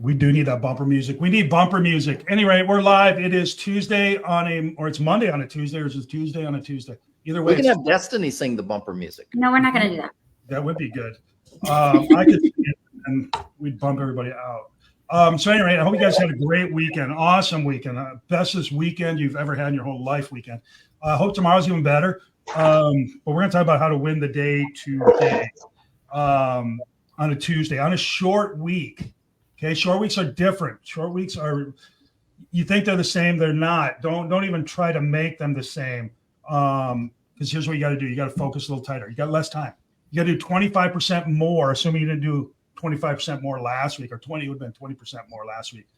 We do need that bumper music. We need bumper music. Anyway, we're live. It is Tuesday or it's Monday on a Tuesday, or it's Tuesday on a Tuesday. Either way, we can have Destiny sing the bumper music. No, we're not going to do that. That would be good. I could sing it and we'd bump everybody out. So anyway, I hope you guys had a great weekend. Awesome weekend. Bestest weekend you've ever had in your whole life weekend. I hope tomorrow's even better. But we're going to talk about how to win the day today on a Tuesday, on a short week. Okay, short weeks are different. Short weeks are, you think they're the same, they're not. Don't even try to make them the same. Because here's what you got to do. You got to focus a little tighter. You got less time. You got to do 25% more, assuming you didn't do 25% more last week, or 20, it would have been 20% more last week.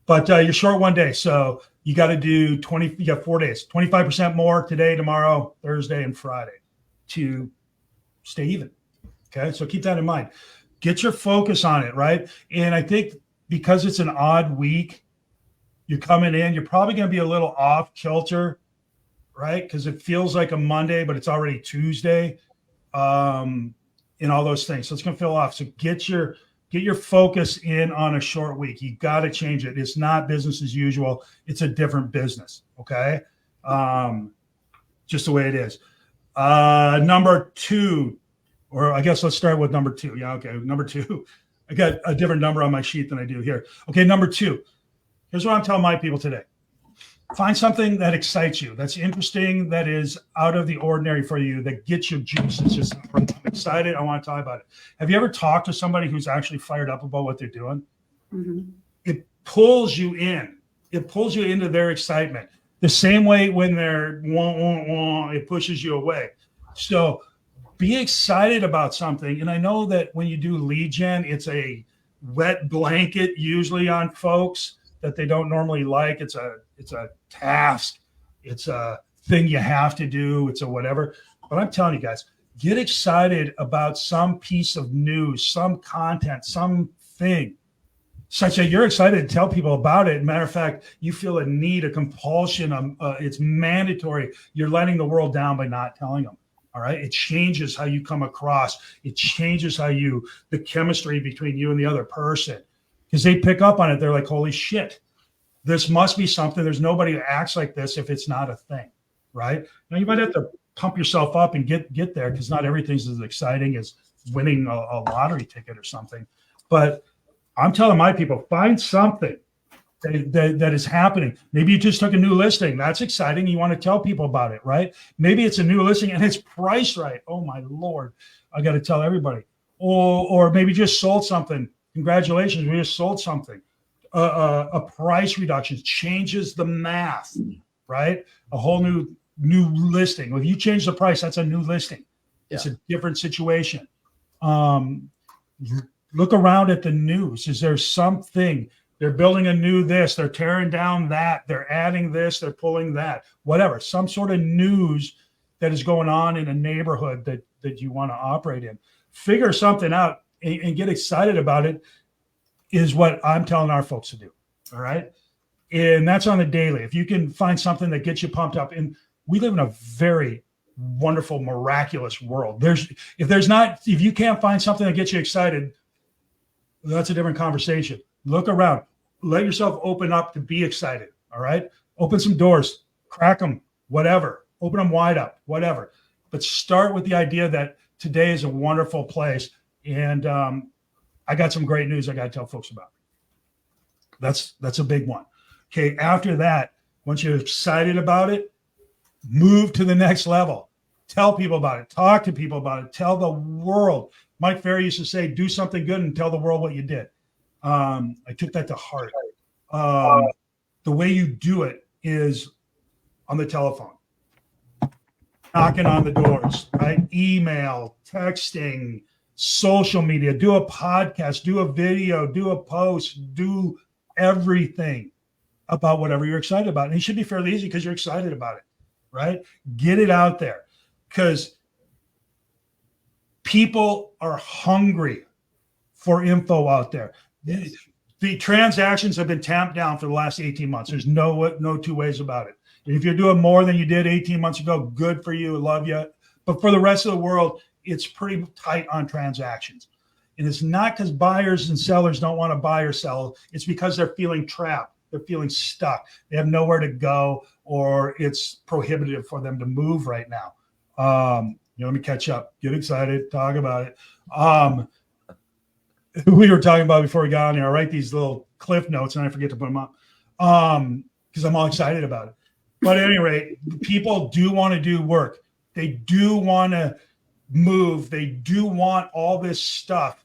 But you're short one day. So you got to do 20, you got 4 days, 25% more today, tomorrow, Thursday, and Friday to stay even. Okay, so keep that in mind. Get your focus on it, right? And I think because it's an odd week, you're coming in, you're probably going to be a little off kilter, right? Because it feels like a Monday, but it's already Tuesday, and all those things. So it's going to feel off. So get your focus in on a short week. You got to change it. It's not business as usual. It's a different business, okay? Just the way it is. Number two. Or I guess let's start with number two. Yeah, okay. Number two. I got a different number on my sheet than I do here. Okay, number two. Here's what I'm telling my people today. Find something that excites you, that's interesting, that is out of the ordinary for you, that gets your juices. Just, I'm excited. I want to talk about it. Have you ever talked to somebody who's actually fired up about what they're doing? Mm-hmm. It pulls you in. It pulls you into their excitement. The same way when they're wah, wah, wah, it pushes you away. So be excited about something. And I know that when you do lead gen, it's a wet blanket usually on folks that they don't normally like. It's a task. It's a thing you have to do. It's a whatever. But I'm telling you guys, get excited about some piece of news, some content, something such that you're excited to tell people about it. Matter of fact, you feel a need, a compulsion. It's mandatory. You're letting the world down by not telling them. All right. It changes how you come across. It changes the chemistry between you and the other person, because they pick up on it. They're like, holy shit, this must be something. There's nobody who acts like this if it's not a thing. Right. Now you might have to pump yourself up and get there, because not everything's as exciting as winning a lottery ticket or something. But I'm telling my people, find something that is happening. Maybe you just took a new listing. That's exciting. You want to tell people about it, right? Maybe it's a new listing and it's priced right. Oh my Lord, I got to tell everybody. Or maybe just sold something. Congratulations, we just sold something. A price reduction changes the math, right? A whole new listing. If you change the price, that's a new listing. Yeah. It's a different situation. Look around at the news. Is there something? They're building a new this, they're tearing down that, they're adding this, they're pulling that, whatever. Some sort of news that is going on in a neighborhood that you want to operate in. Figure something out and get excited about it is what I'm telling our folks to do. All right. And that's on the daily. If you can find something that gets you pumped up, and we live in a very wonderful, miraculous world. If you can't find something that gets you excited, that's a different conversation. Look around. Let yourself open up to be excited. All right. Open some doors, crack them, whatever. Open them wide up, whatever. But start with the idea that today is a wonderful place. And I got some great news I got to tell folks about. That's a big one. Okay. After that, once you're excited about it, move to the next level. Tell people about it. Talk to people about it. Tell the world. Mike Ferry used to say, do something good and tell the world what you did. I took that to heart. The way you do it is on the telephone, knocking on the doors, right? Email, texting, social media, do a podcast, do a video, do a post, do everything about whatever you're excited about. And it should be fairly easy because you're excited about it, right? Get it out there, because people are hungry for info out there. The transactions have been tamped down for the last 18 months. There's no two ways about it. If you're doing more than you did 18 months ago, good for you. Love you. But for the rest of the world, it's pretty tight on transactions. And it's not because buyers and sellers don't want to buy or sell. It's because they're feeling trapped. They're feeling stuck. They have nowhere to go, or it's prohibitive for them to move right now. Let me catch up. Get excited. Talk about it. We were talking about before we got on here. I write these little cliff notes and I forget to put them up because I'm all excited about it. But at any rate, people do want to do work. They do want to move. They do want all this stuff.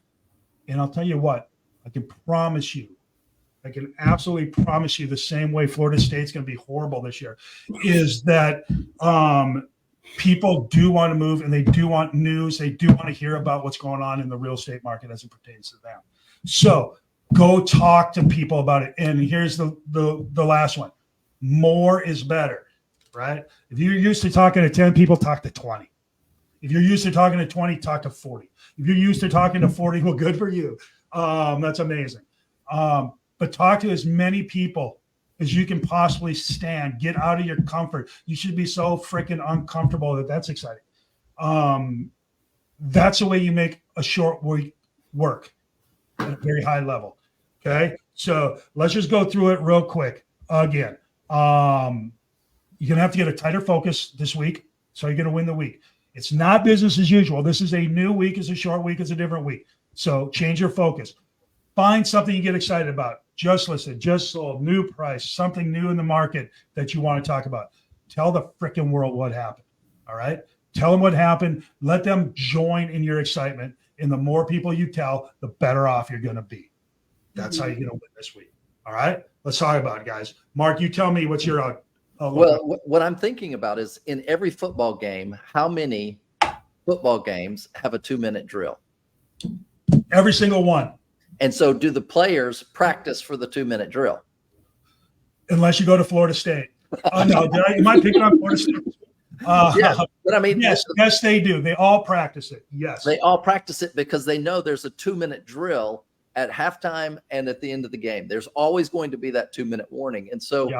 And I'll tell you what, I can promise you, I can absolutely promise you the same way Florida State's going to be horrible this year is that people do want to move and they do want news. They do want to hear about what's going on in the real estate market as it pertains to them. So go talk to people about it. And here's the last one. More is better, right? If you're used to talking to 10 people, talk to 20. If you're used to talking to 20, talk to 40. If you're used to talking to 40, well, good for you. That's amazing. But talk to as many people as you can possibly stand. Get out of your comfort. You should be so freaking uncomfortable that's exciting. That's the way you make a short week work at a very high level. Okay. So let's just go through it real quick again. You're going to have to get a tighter focus this week. So you're going to win the week. It's not business as usual. This is a new week. It's a short week. It's a different week. So change your focus. Find something you get excited about. Just listed, just sold, new price, something new in the market that you want to talk about. Tell the freaking world what happened. All right. Tell them what happened. Let them join in your excitement. And the more people you tell, the better off you're going to be. That's how you're going to win this week. All right. Let's talk about it, guys. Mark, you tell me what's your well, what I'm thinking about is in every football game, how many football games have a 2-minute drill? Every single one. And so do the players practice for the 2-minute drill? Unless you go to Florida State. No, am I picking on Florida State? Yeah, but I mean, yes, they do. They all practice it. Yes. They all practice it because they know there's a 2-minute drill at halftime and at the end of the game. There's always going to be that 2-minute warning. And so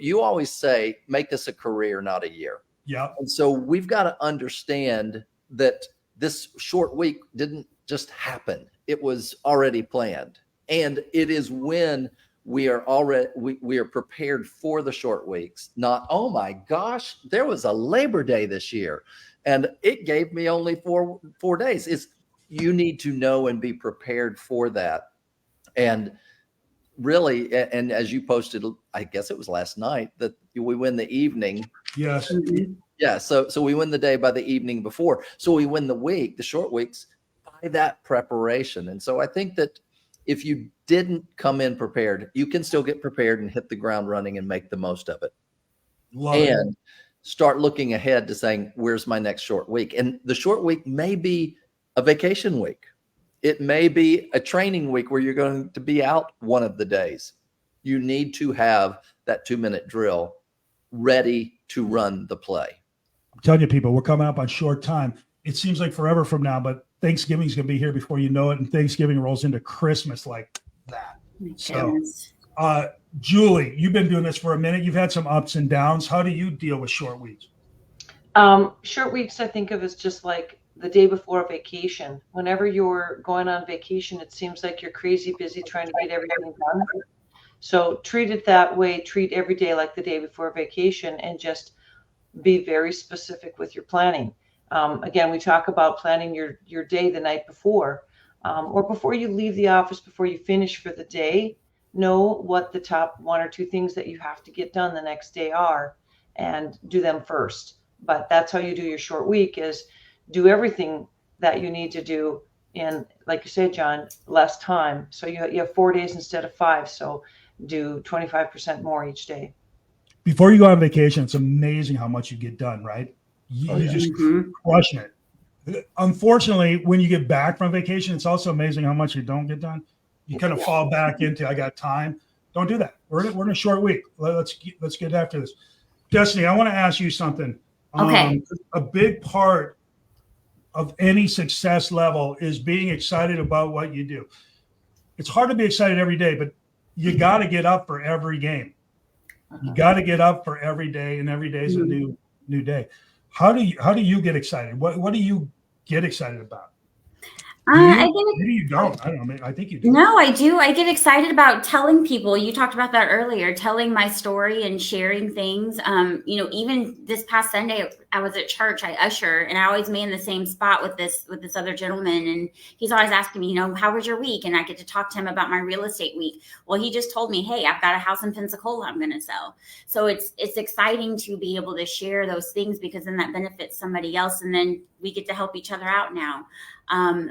you always say, make this a career, not a year. Yeah. And so we've got to understand that this short week didn't just happen. It was already planned. And it is when we are prepared for the short weeks, not, oh my gosh, there was a Labor Day this year and it gave me only four days. You need to know and be prepared for that. And really, and as you posted, I guess it was last night, that we win the evening. Yes. Yeah. So we win the day by the evening before. So we win the week, the short weeks, by that preparation. And so I think that if you didn't come in prepared, you can still get prepared and hit the ground running and make the most of it. And start looking ahead to saying, where's my next short week? And the short week may be a vacation week. It may be a training week where you're going to be out one of the days. You need to have that 2-minute drill ready to run the play. I'm telling you, people, we're coming up on short time. It seems like forever from now, but Thanksgiving's going to be here before you know it. And Thanksgiving rolls into Christmas like that. So, Julie, you've been doing this for a minute. You've had some ups and downs. How do you deal with short weeks? Short weeks I think of as just like the day before a vacation. Whenever you're going on vacation, it seems like you're crazy busy trying to get everything done. So treat it that way. Treat every day like the day before vacation and just be very specific with your planning. Again, we talk about planning your day the night before or before you leave the office, before you finish for the day. Know what the top 1 or 2 things that you have to get done the next day are and do them first. But that's how you do your short week, is do everything that you need to do in, like you said, John, less time. So you have 4 days instead of 5. So do 25% more each day. Before you go on vacation, it's amazing how much you get done, right? You just crushing it. Unfortunately, when you get back from vacation, it's also amazing how much you don't get done. You kind of fall back into, I got time. Don't do that. We're in a short week. Let's get after this. Destiny, I want to ask you something. Okay. A big part of any success level is being excited about what you do. It's hard to be excited every day, but you got to get up for every game. You got to get up for every day, and every day is a new day. How do you get excited? What do you get excited about? I get Maybe you don't. I don't know. I think you do. No, I do. I get excited about telling people. You talked about that earlier, telling my story and sharing things. Even this past Sunday, I was at church. I usher, and I always man the same spot with this other gentleman, and he's always asking me, how was your week? And I get to talk to him about my real estate week. Well, he just told me, hey, I've got a house in Pensacola I'm going to sell. So it's exciting to be able to share those things, because then that benefits somebody else, and then we get to help each other out now.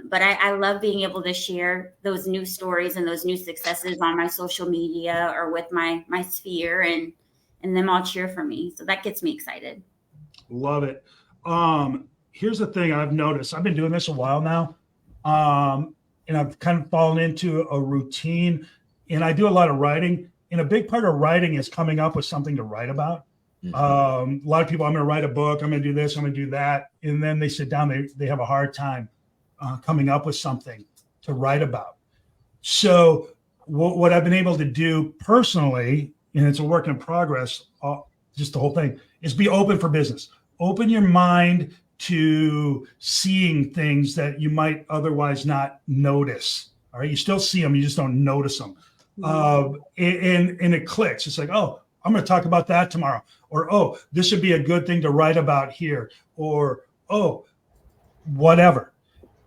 But I love being able to share those new stories and those new successes on my social media or with my sphere, and them all cheer for me. So that gets me excited. Love it. Here's the thing I've noticed. I've been doing this a while now. And I've kind of fallen into a routine, and I do a lot of writing. And a big part of writing is coming up with something to write about. A lot of people, I'm going to write a book, I'm going to do this, I'm going to do that. And then they sit down, they have a hard time coming up with something to write about. So what I've been able to do personally, and it's a work in progress, just the whole thing, is be open for business. Open your mind to seeing things that you might otherwise not notice. All right. You still see them, you just don't notice them. And it clicks. It's like, oh, I'm going to talk about that tomorrow. Or, oh, this would be a good thing to write about here. Or, oh, whatever.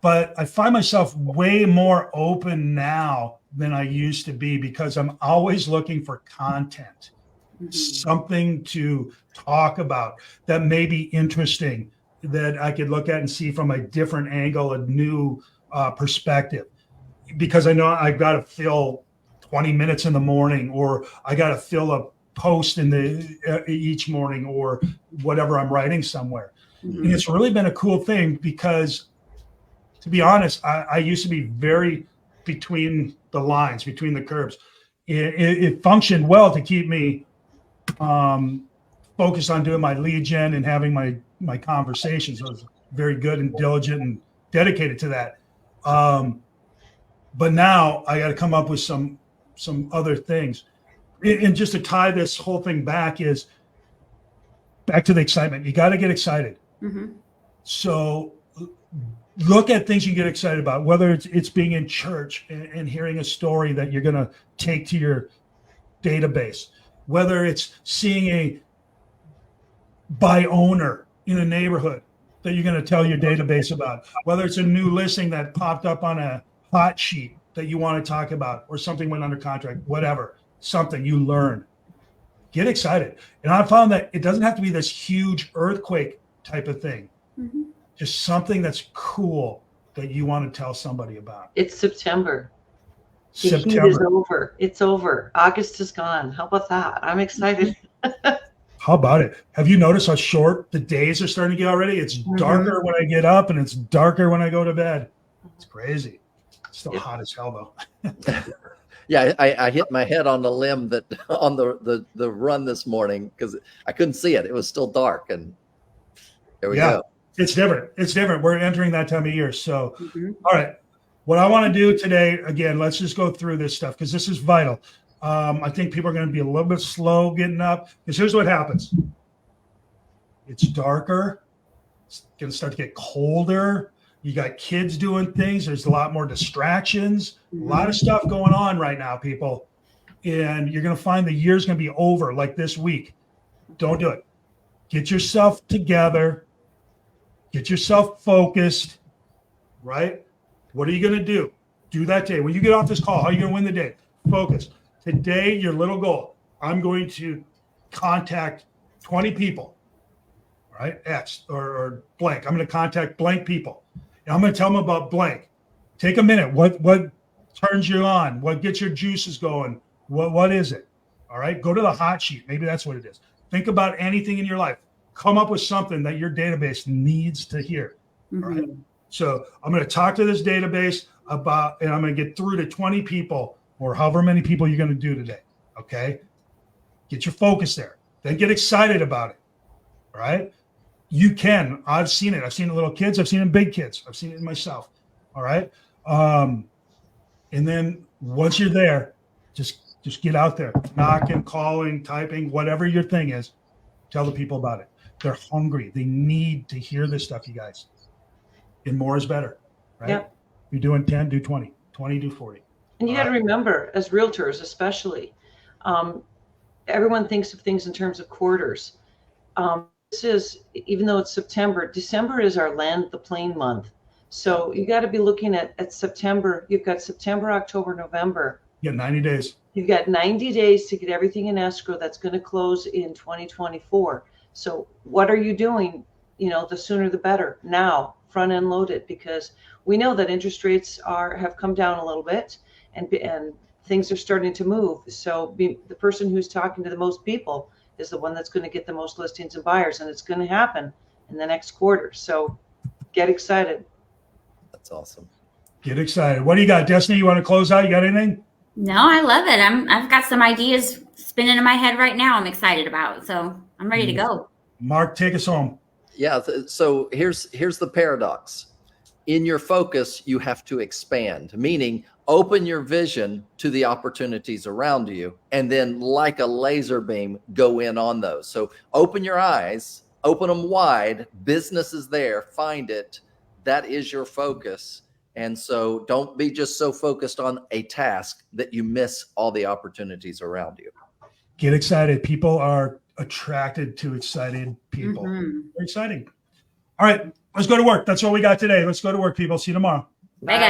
But I find myself way more open now than I used to be, because I'm always looking for content, something to talk about that may be interesting, that I could look at and see from a different angle, a new perspective. Because I know I got to fill 20 minutes in the morning, or I got to fill a post in each morning, or whatever I'm writing somewhere. And it's really been a cool thing, because to be honest, I used to be very between the lines, between the curves. It functioned well to keep me focused on doing my lead gen and having my conversations. I was very good and diligent and dedicated to that. But now I got to come up with some other things. And just to tie this whole thing back is back to the excitement. You got to get excited. So look at things you get excited about, whether it's being in church and hearing a story that you're going to take to your database, whether it's seeing a by owner in a neighborhood that you're going to tell your database about, whether it's a new listing that popped up on a hot sheet that you want to talk about, or something went under contract, whatever, something you learned. Get excited. And I found that it doesn't have to be this huge earthquake type of thing. Just something that's cool that you want to tell somebody about. It's September. The heat is over. It's over. August is gone. How about that? I'm excited. How about it? Have you noticed how short the days are starting to get already? It's darker when I get up, and it's darker when I go to bed. It's crazy. It's still hot as hell, though. Yeah, I hit my head on the limb that on the run this morning, because I couldn't see it. It was still dark, and there we go. It's different. It's different. We're entering that time of year. So, all right. What I want to do today, again, let's just go through this stuff, because this is vital. I think people are going to be a little bit slow getting up, because here's what happens. It's darker. It's going to start to get colder. You got kids doing things. There's a lot more distractions, a lot of stuff going on right now, people. And you're going to find the year's going to be over like this week. Don't do it. Get yourself together. Get yourself focused, right? What are you going to do? Do that day. When you get off this call, how are you going to win the day? Focus. Today, your little goal, I'm going to contact 20 people, right? X or blank. I'm going to contact blank people. And I'm going to tell them about blank. Take a minute. What turns you on? What gets your juices going? What is it? All right. Go to the hot sheet. Maybe that's what it is. Think about anything in your life. Come up with something that your database needs to hear. All right. So I'm going to talk to this database about, and I'm going to get through to 20 people, or however many people you're going to do today. Okay. Get your focus there. Then get excited about it. All right. You can. I've seen it. I've seen it in little kids. I've seen it in big kids. I've seen it in myself. All right. And then once you're there, just get out there, knocking, calling, typing, whatever your thing is. Tell the people about it. They're hungry. They need to hear this stuff, you guys. And more is better, right? Yep. You're doing 10, do 20, 20, do 40. And you got to remember, as realtors especially, everyone thinks of things in terms of quarters. This is, even though it's September, December is our land the plane month. So you got to be looking at September. You've got September, October, November. You got 90 days. You've got 90 days to get everything in escrow that's going to close in 2024. So what are you doing? The sooner the better. Now, front end load it, because we know that interest rates have come down a little bit, and things are starting to move. So the person who's talking to the most people is the one that's going to get the most listings and buyers, and it's going to happen in the next quarter. So get excited. That's awesome. Get excited. What do you got, Destiny? You want to close out? You got anything? No, I love it. I've got some ideas spinning in my head right now. I'm excited about, so I'm ready to go. Mark, take us home. Yeah. So here's the paradox. In your focus, you have to expand, meaning open your vision to the opportunities around you, and then like a laser beam, go in on those. So open your eyes, open them wide. Business is there. Find it. That is your focus. And so don't be just so focused on a task that you miss all the opportunities around you. Get excited. People are attracted to excited people. Mm-hmm. Very exciting. All right, let's go to work. That's all we got today. Let's go to work, people. See you tomorrow. Bye, guys.